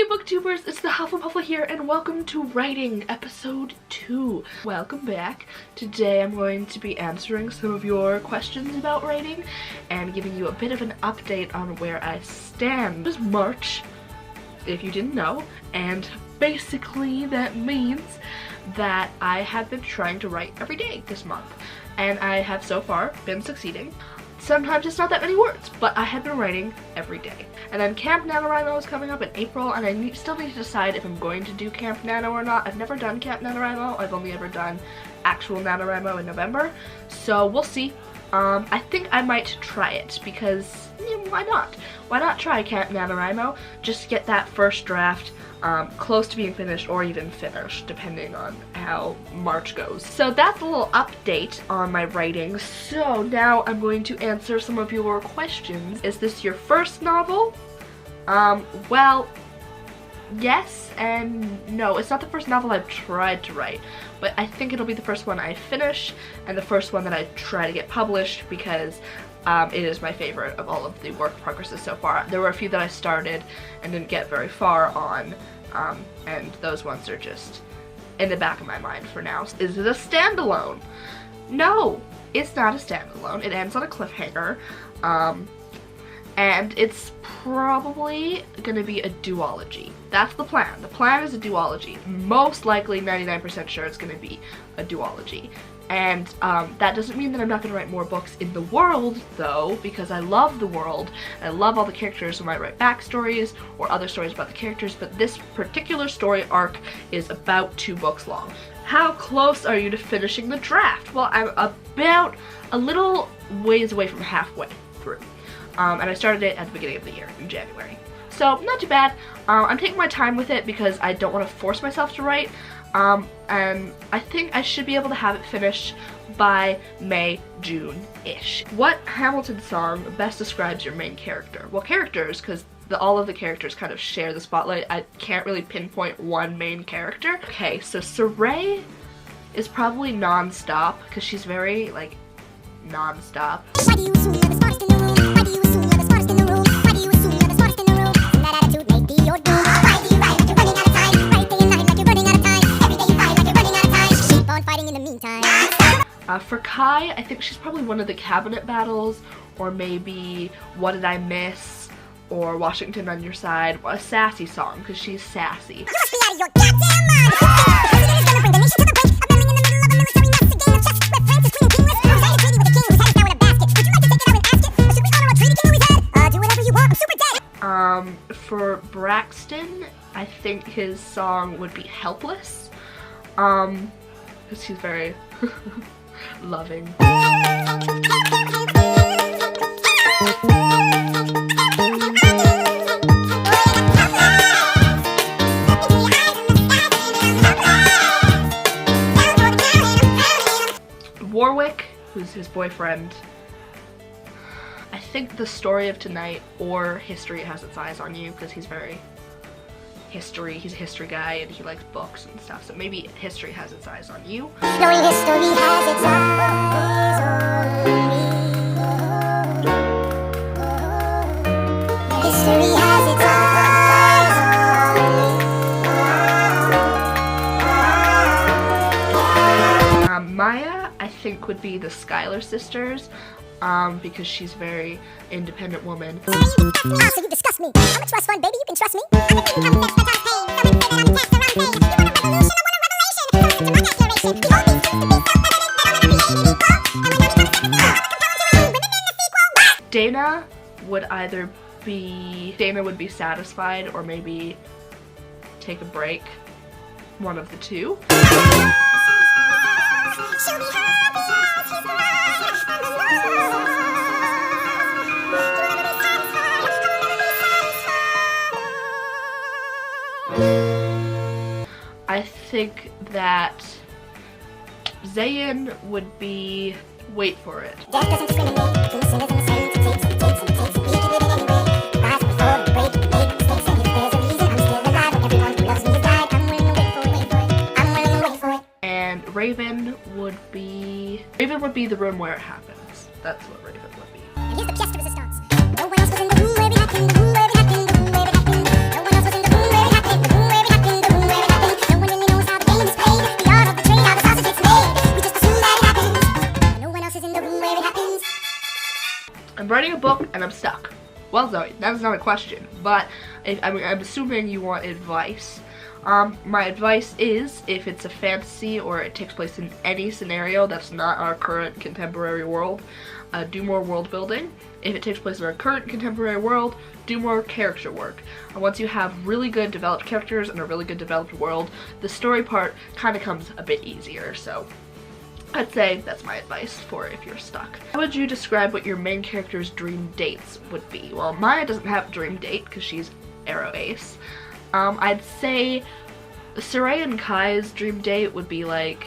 Hey booktubers, it's the Hufflepuffle here and welcome to Writing episode 2. Welcome back. Today I'm going to be answering some of your questions about writing and giving you a bit of an update on where I stand. It's March, if you didn't know, and basically that means that I have been trying to write every day this month, and I have so far been succeeding. Sometimes it's not that many words, but I have been writing every day. And then Camp NaNoWriMo is coming up in April, and I still need to decide if I'm going to do Camp Nano or not. I've never done Camp NaNoWriMo. I've only ever done actual NaNoWriMo in November, so we'll see. I think I might try it because, why not? Why not try Camp NaNoWriMo? Just get that first draft close to being finished or even finished, depending on how March goes. So that's a little update on my writing. So now I'm going to answer some of your questions. Is this your first novel? Well, yes and no. It's not the first novel I've tried to write, but I think it'll be the first one I finish and the first one that I try to get published because it is my favorite of all of the work progresses so far. There were a few that I started and didn't get very far on, and those ones are just in the back of my mind for now. Is it a standalone? No, it's not a standalone. It ends on a cliffhanger, and it's probably gonna be a duology. That's the plan. The plan is a duology. Most likely 99% sure it's gonna be a duology. And that doesn't mean that I'm not going to write more books in the world, though, because I love the world, and I love all the characters, so I might write backstories or other stories about the characters, but this particular story arc is about 2 books long. How close are you to finishing the draft? Well, I'm about a little ways away from halfway through, and I started it at the beginning of the year, in January. So, not too bad. I'm taking my time with it because I don't want to force myself to write. And I think I should be able to have it finished by May, June-ish. What Hamilton song best describes your main character? Well, characters, because all of the characters kind of share the spotlight. I can't really pinpoint one main character. Okay, so Saray is probably non-stop, because she's very, like, non-stop. Why do you assume you're the smartest in the room? Why do you assume you're the smartest in the room? Why do you assume you're the smartest in the room? And that attitude may be your doom. Why do you write like you're running out of time? Write day and night like you're running out of time. Every day you fight like you're running out of time. Keep on fighting in the meantime. For Kai, I think she's probably one of the cabinet battles, or maybe What Did I Miss, or Washington on Your Side. A sassy song, because she's sassy. You must be out of your goddamn mind! The president is gonna bring the nation to the brink. A building in the middle of a military mess, a game of chess where France is queen kingless. Who's at a treaty with the king whose head is down with a basket? Would you like to take it out and ask it? Or should we honor a treaty king whose head? Do whatever you want, I'm super dead! For Braxton, I think his song would be Helpless. Because he's very loving. Warwick, who's his boyfriend, I think The Story of Tonight or History Has Its Eyes on You, because he's very history, he's a history guy and he likes books and stuff, so maybe History Has Its Eyes on You. Knowing history has its eyes on me. History has its eyes on me. Maya, I think, would be the Schuyler sisters, because she's a very independent woman. So you disgust me. I'm a trust fund, baby, you can trust me. I'm a king, I'm a sex, I'm pain. Someone said I'm a test, I'm pain. You want a revolution, I want a revelation. Listen to my declaration. The old beast seems to be self-evident that I'll never be hated and equal. And when I become a women in the sequel. Dana would either be, Dana would be satisfied or maybe take a break. One of the two. She'll be happy. I think that Zayn would be, wait for it. Death doesn't discriminate. Peace isn't the same. It takes, it takes, it takes. We keep it anyway. Rise before we break, make mistakes, and if there's a reason I'm still alive. Everyone who loves me has died. I'm willing to wait for it. I'm willing to wait for it. And Raven would be the room where it happens. That's what Raven would be. And here's the pièce de résistance. No one else was in the room where it happened. The room where it happened. The room where it happened. No one else was in the room where it happened. I'm writing a book and I'm stuck. Well, Zoe, that is not a question, but I'm assuming you want advice. My advice is, if it's a fantasy or it takes place in any scenario that's not our current contemporary world, do more world building. If it takes place in our current contemporary world, do more character work. And once you have really good developed characters and a really good developed world, the story part kind of comes a bit easier, so I'd say that's my advice for if you're stuck. How would you describe what your main character's dream dates would be? Well, Maya doesn't have a dream date because she's Arrow Ace. I'd say Sarai and Kai's dream date would be like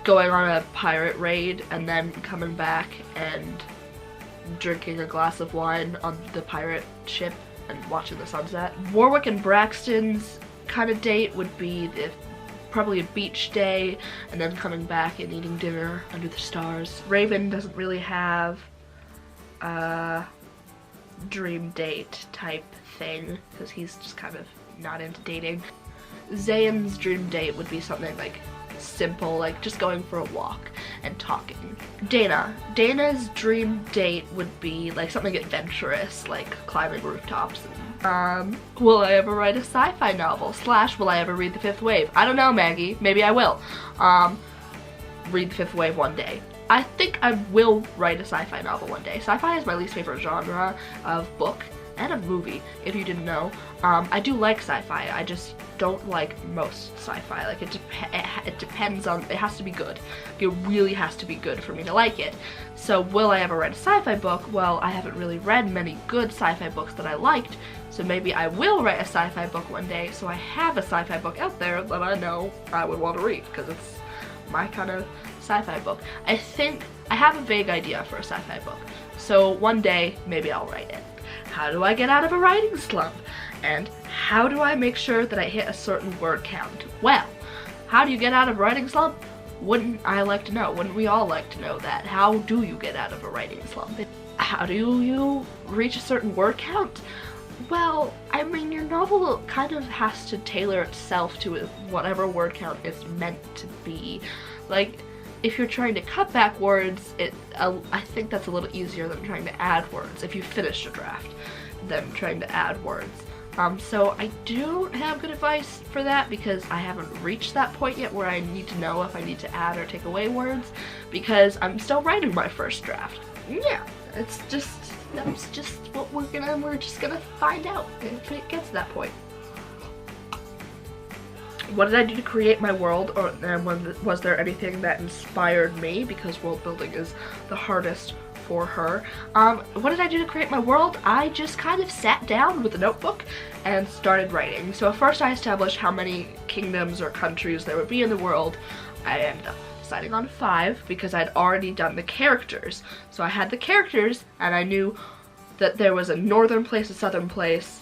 going on a pirate raid and then coming back and drinking a glass of wine on the pirate ship and watching the sunset. Warwick and Braxton's kind of date would be probably a beach day and then coming back and eating dinner under the stars. Raven doesn't really have a dream date type thing because he's just kind of not into dating. Zayn's dream date would be something like simple, like just going for a walk and talking. Dana's dream date would be like something adventurous, like climbing rooftops. Will I ever write a sci-fi novel? / will I ever read The Fifth Wave? I don't know, Maggie. Maybe I will. Read The Fifth Wave one day. I think I will write a sci-fi novel one day. Sci-fi is my least favorite genre of book and of movie, if you didn't know. I do like sci-fi, I just don't like most sci-fi. Like it depends on, it has to be good. It really has to be good for me to like it. So will I ever write a sci-fi book? Well, I haven't really read many good sci-fi books that I liked, so maybe I will write a sci-fi book one day, so I have a sci-fi book out there that I know I would want to read, because it's my kind of sci-fi book. I think I have a vague idea for a sci-fi book, so one day maybe I'll write it. How do I get out of a writing slump? And how do I make sure that I hit a certain word count? Well, how do you get out of a writing slump? Wouldn't I like to know? Wouldn't we all like to know that? How do you get out of a writing slump? How do you reach a certain word count? Well, I mean, your novel kind of has to tailor itself to whatever word count it's meant to be. Like, if you're trying to cut back words, I think that's a little easier than trying to add words if you finish a draft than trying to add words. So I don't have good advice for that because I haven't reached that point yet where I need to know if I need to add or take away words because I'm still writing my first draft. Yeah, that's just what we're just gonna find out if it gets to that point. What did I do to create my world, or was there anything that inspired me, because world building is the hardest for her. What did I do to create my world? I just kind of sat down with a notebook and started writing. So first I established how many kingdoms or countries there would be in the world. I ended up deciding on 5 because I'd already done the characters. So I had the characters and I knew that there was a northern place, a southern place,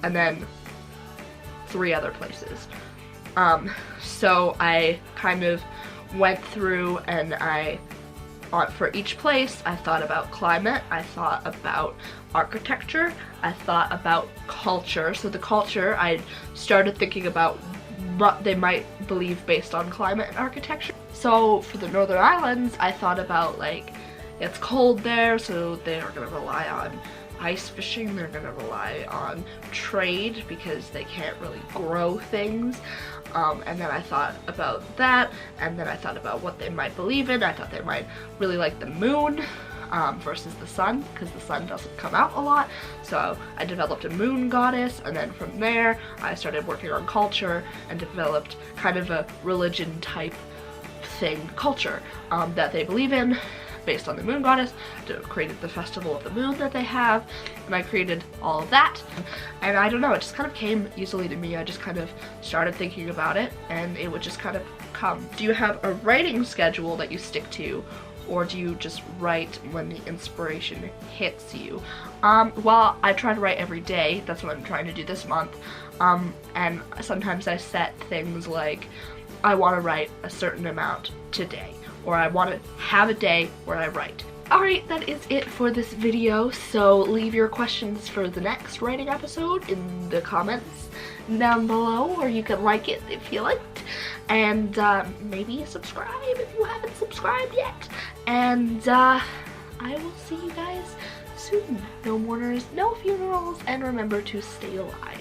and then 3 other places. So I kind of went through and for each place, I thought about climate, I thought about architecture, I thought about culture. So the culture, I started thinking about what they might believe based on climate and architecture. So for the Northern Islands, I thought about, like, it's cold there, so they're gonna rely on ice fishing, they're gonna rely on trade because they can't really grow things. And then I thought about that, and then I thought about what they might believe in. I thought they might really like the moon versus the sun, because the sun doesn't come out a lot. So I developed a moon goddess, and then from there I started working on culture and developed kind of a religion type thing, culture, that they believe in based on the moon goddess. Created the festival of the moon that they have, and I created all of that. And I don't know, it just kind of came easily to me. I just kind of started thinking about it and it would just kind of come. Do you have a writing schedule that you stick to, or do you just write when the inspiration hits you? Well, I try to write every day. That's what I'm trying to do this month. And sometimes I set things like, I want to write a certain amount today, or I want to have a day where I write. Alright, that is it for this video, so leave your questions for the next writing episode in the comments down below, or you can like it if you liked, and maybe subscribe if you haven't subscribed yet. And I will see you guys soon. No mourners, no funerals, and remember to stay alive.